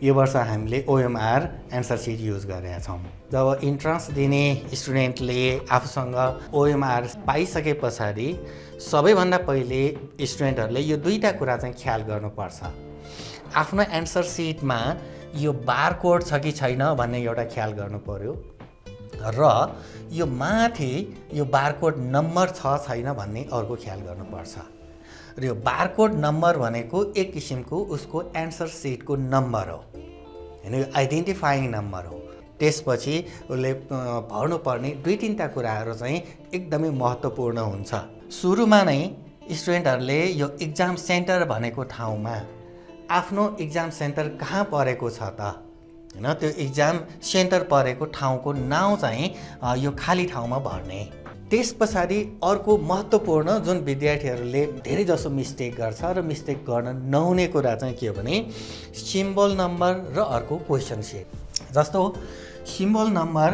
यो वर्ष हामीले OMR एन्सर सिट युज गरेका छौँ। जब इन्ट्रान्स दिने स्टुडेन्टले आफूसँग OMR पाइसके पछाडि सबैभन्दा पहिले स्टुडेन्टहरूले यो दुईवटा कुरा चाहिँ ख्याल गर्नुपर्छ। आफ्नो एन्सर सिटमा यो बारकोड छ कि छैन भन्ने एउटा ख्याल गर्नु पर्यो र यो माथि यो बारकोड नम्बर छ छैन भन्ने अर्को ख्याल गर्नुपर्छ। र यो बारकोड नम्बर भनेको एक किसिमको उसको एन्सर सिटको नम्बर हो, हैन, यो आइडेन्टिफाइङ नम्बर हो। त्यसपछि उसले भर्नुपर्ने दुई तिनवटा कुराहरू चाहिँ एकदमै महत्त्वपूर्ण हुन्छ। सुरुमा नै स्टुडेन्टहरूले यो इक्जाम सेन्टर भनेको ठाउँमा आफ्नो इक्जाम सेन्टर कहाँ परेको छ त, हैन, त्यो इक्जाम सेन्टर परेको ठाउँको नाउँ चाहिँ यो खाली ठाउँमा भर्ने। त्यस पछाडि अर्को महत्त्वपूर्ण जुन विद्यार्थीहरूले धेरै जसो मिस्टेक गर्छ र मिस्टेक गर्न नहुने कुरा चाहिँ के हो भने सिम्बल नम्बर र अर्को क्वेसन सेट। जस्तो सिम्बल नम्बर,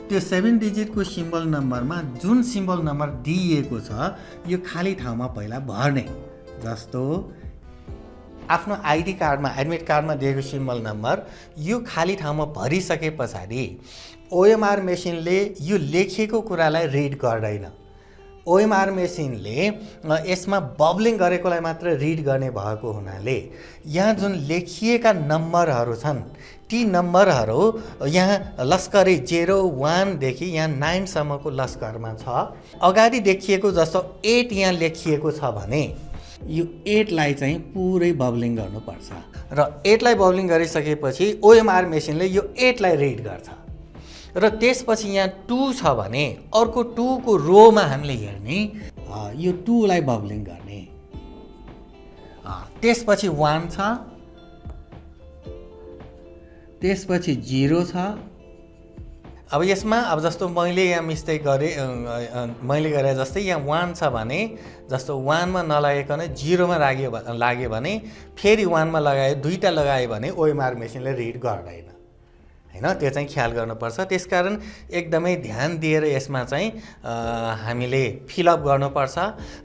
त्यो 7 डिजिटको सिम्बल नम्बरमा जुन सिम्बल नम्बर दिइएको छ यो खाली ठाउँमा पहिला भर्ने। जस्तो आफ्नो आइडी कार्डमा, एडमिट कार्डमा दिएको सिम्बल नम्बर यो खाली ठाउँमा भरिसके पछाडि OMR मेसिनले यो लेखिएको कुरालाई रिड गर्दैन। OMR मेसिनले यसमा बबलिङ गरेकोलाई मात्र रिड गर्ने भएको हुनाले यहाँ जुन लेखिएका नम्बरहरू छन् ती नम्बरहरू यहाँ लस्करी 01 देखि यहाँ 9 सम्मको लस्करमा छ। अगाडि देखिएको जस्तो 8 यहाँ लेखिएको छ भने यो 8 लाई चाहिँ पुरै बबलिङ गर्नुपर्छ र 8 लाई बबलिङ गरिसकेपछि OMR मेसिनले यो 8 लाई रिड गर्छ र त्यसपछि यहाँ 2 छ भने अर्को 2 को रोमा हामीले हेर्ने, यो 2 लाई बबलिङ गर्ने। त्यसपछि 1 छ, त्यसपछि 0 छ। अब यसमा अब जस्तो मैले यहाँ मिस्टेक गरेँ, मैले गरे जस्तै यहाँ 1 छ भने जस्तो 1 मा नलागिकन 0 मा लाग्यो भने फेरि 1 मा लगायो, दुईटा लगायो भने OMR मेसिनले रिड गर्दैन, हैन, त्यो चाहिँ ख्याल गर्नुपर्छ। त्यसकारण एकदमै ध्यान दिएर यसमा चाहिँ हामीले फिलअप गर्नुपर्छ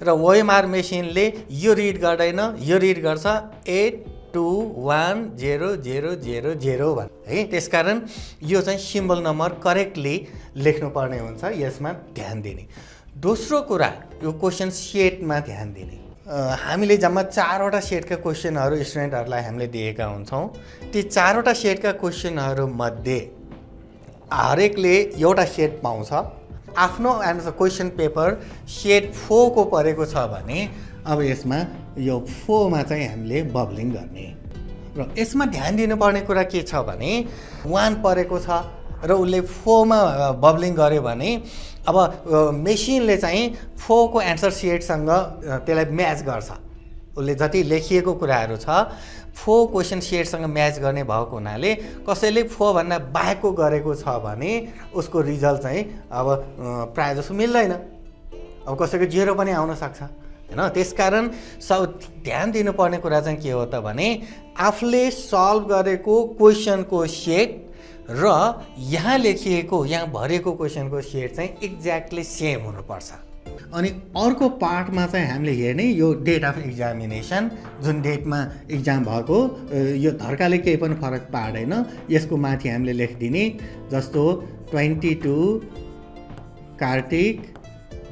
र OMR मेसिनले यो रिड गर्दैन, यो रिड गर्छ 821000 भन्छ है। त्यसकारण यो चाहिँ सिम्बल नम्बर करेक्टली लेख्नुपर्ने हुन्छ, यसमा ध्यान दिने। दोस्रो कुरा यो क्वेसन सेटमा ध्यान दिने। हामीले जम्मा 4वटा सेटका क्वेसनहरू स्टुडेन्टहरूलाई हामीले दिएका हुन्छौँ। ती 4वटा सेटका क्वेसनहरू मध्ये हरेकले एउटा सेट पाउँछ। आफ्नो एन्सर क्वेसन पेपर सेट 4 को परेको छ भने अब यसमा यो 4 मा चाहिँ हामीले बबलिङ गर्ने र यसमा ध्यान दिनुपर्ने कुरा के छ भने 1 परेको छ र उसले 4 मा बबलिङ गर्यो भने अब मेसिनले चाहिँ 4 को एन्सर सेटसँग त्यसलाई म्याच गर्छ। उसले जति लेखिएको कुराहरू छ 4 क्वेसन सेटसँग म्याच गर्ने भएको हुनाले कसैले 4 भन्दा बाहेकको गरेको छ भने उसको रिजल्ट चाहिँ अब प्रायः जसो मिल्दैन। अब कसैको 0 पनि आउन सक्छ, हैन। त्यसकारण ध्यान दिनुपर्ने कुरा चाहिँ के हो त भने आफूले सल्भ गरेको क्वेसनको सेट र यहाँ लेखिएको, यहाँ भरेको क्वेसनको सेट चाहिँ एक्ज्याक्टली सेम हुनुपर्छ। अनि अर्को पार्टमा चाहिँ हामीले हेर्ने यो डेट अफ एक्जामिनेसन, जुन डेटमा इक्जाम भएको यो धर्काले केही पनि फरक पार्दैन, यसको माथि हामीले लेखिदिने। जस्तो 22 कार्तिक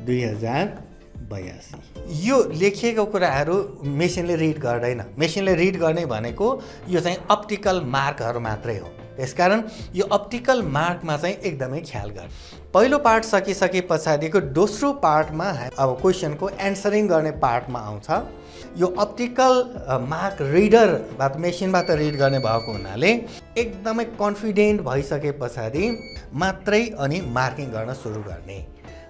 2082। यो लेखिएको कुराहरू मेसिनले रिड गर्दैन। मेसिनले रिड गर्ने भनेको यो चाहिँ अप्टिकल मार्कहरू मात्रै हो। त्यसकारण यो अप्टिकल मार्कमा चाहिँ एकदमै ख्याल गर्नु। पहिलो पार्ट सकिसके पछाडिको दोस्रो पार्टमा अब क्वेसनको एन्सरिङ गर्ने पार्टमा आउँछ। यो अप्टिकल मार्क रिडरबाट मेसिनबाट रिड गर्ने भएको हुनाले एकदमै कन्फिडेन्ट भइसके पछाडि मात्रै अनि मार्किङ गर्न सुरु गर्ने।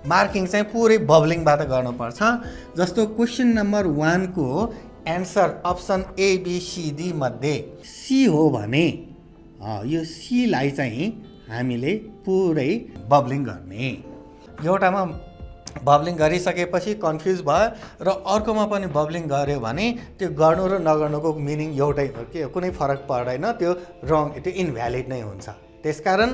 मार्किङ चाहिँ पुरै बबलिङबाट गर्नुपर्छ। जस्तो क्वेसन नम्बर 1 को एन्सर अप्सन ABCD मध्ये C हो भने यो C लाई चाहिँ हामीले पुरै बबलिङ गर्ने। एउटामा बबलिङ गरिसकेपछि कन्फ्युज भयो र अर्कोमा पनि बबलिङ गर्यो भने त्यो गर्नु र नगर्नुको मिनिङ एउटै हो, के कुनै फरक पर्दैन, त्यो रङ, त्यो इनभ्यालिड नै हुन्छ। त्यसकारण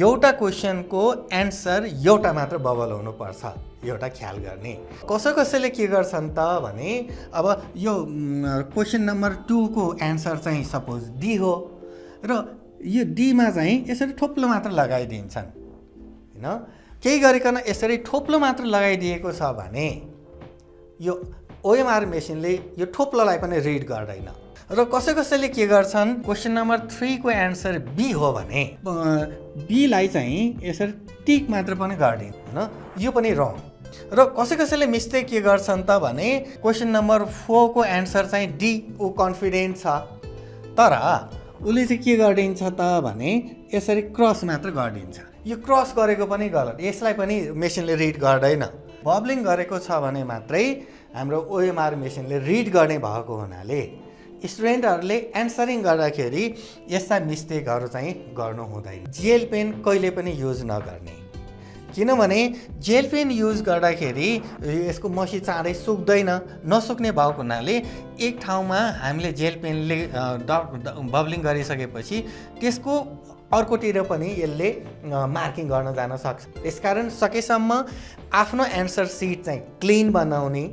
एउटा क्वेसनको एन्सर एउटा मात्र बबल हुनुपर्छ, एउटा ख्याल गर्ने। कसैले के गर्छन् त भने अब यो क्वेसन नम्बर 2 को एन्सर चाहिँ सपोज डी हो र यो डीमा चाहिँ यसरी थोप्लो मात्र लगाइदिन्छन् होइन। केही गरिकन यसरी थोप्लो मात्र लगाइदिएको छ भने यो ओएमआर मेसिनले यो थोप्लोलाई पनि रिड गर्दैन। र कसैले के गर्छन्, क्वेसन नम्बर 3 को एन्सर बी हो भने बीलाई चाहिँ यसरी टिक मात्र पनि गरिदिनु होइन, यो पनि रङ। र कसैले मिस्टेक के गर्छन् त भने क्वेसन नम्बर 4 को एन्सर चाहिँ डी, ऊ कन्फिडेन्ट छ, तर उसले चाहिँ के गरिदिन्छ त भने यसरी क्रस मात्र गरिदिन्छ। यो क्रस गरेको पनि गलत, यसलाई पनि मेसिनले रिड गर्दैन। बब्लिङ गरेको छ भने मात्रै हाम्रो ओएमआर मेसिनले रिड गर्ने भएको हुनाले स्टुडेन्टहरूले एन्सरिङ गर्दाखेरि यस्ता मिस्टेकहरू चाहिँ गर्नु हुँदैन। जेल पेन कहिले पनि युज नगर्ने, किनभने जेल पेन युज गर्दाखेरि यसको मसी चाँडै सुक्दैन। नसुक्ने भएको हुनाले एक ठाउँमा हामीले जेल पेनले बब्लिङ गरिसकेपछि त्यसको अर्कोतिर पनि यसले मार्किङ गर्न जान सक्छ। त्यसकारण सकेसम्म आफ्नो एन्सर सिट चाहिँ क्लिन बनाउने,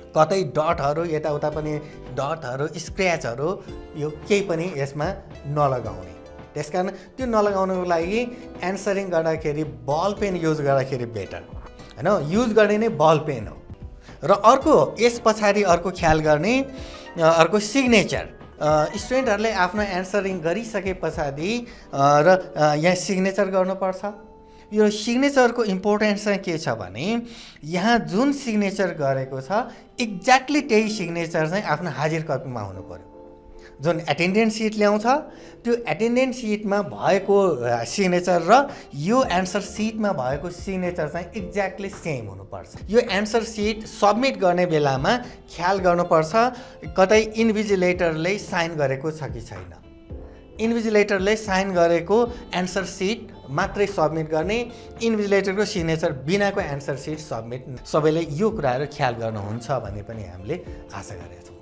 कतै डटहरू यताउता पनि डटहरू स्क्रैचहरू यो केही पनि यसमा नलगाउने। त्यसकारण त्यो नलगाउनको लागि एन्सरिङ गर्दाखेरि बल पेन युज गर्दाखेरि बेटर होइन, युज गर्ने नै बल पेन हो। र अर्को यस पछाडि अर्को ख्याल गर्ने अर्को सिग्नेचर। स्टुडेन्टहरूले आफ्नो एन्सरिङ गरिसके पछाडि र यहाँ सिग्नेचर गर्नुपर्छ। यो सिग्नेचरको इम्पोर्टेन्स चाहिँ के छ भने यहाँ जुन सिग्नेचर गरेको छ एक्ज्याक्टली त्यही सिग्नेचर चाहिँ आफ्नो हाजिर कपीमा हुनु पर्यो। जुन एटेन्डेन्स सिट ल्याउँछ त्यो एटेन्डेन्स सिटमा भएको सिग्नेचर र यो एन्सर सिटमा भएको सिग्नेचर चाहिँ एक्ज्याक्टली सेम हुनुपर्छ। यो एन्सर सिट सबमिट गर्ने बेलामा ख्याल गर्नुपर्छ कतै इन्भिजिलेटरले साइन गरेको छ कि छैन। इन्भिजिलेटरले साइन गरेको एन्सर सिट मात्रै सबमिट गर्ने, इन्भिजिलेटरको सिग्नेचर बिनाको एन्सर सिट सबमिट। सबैले यो कुराहरू ख्याल गर्नुहुन्छ भन्ने पनि हामीले आशा गरेका छौँ।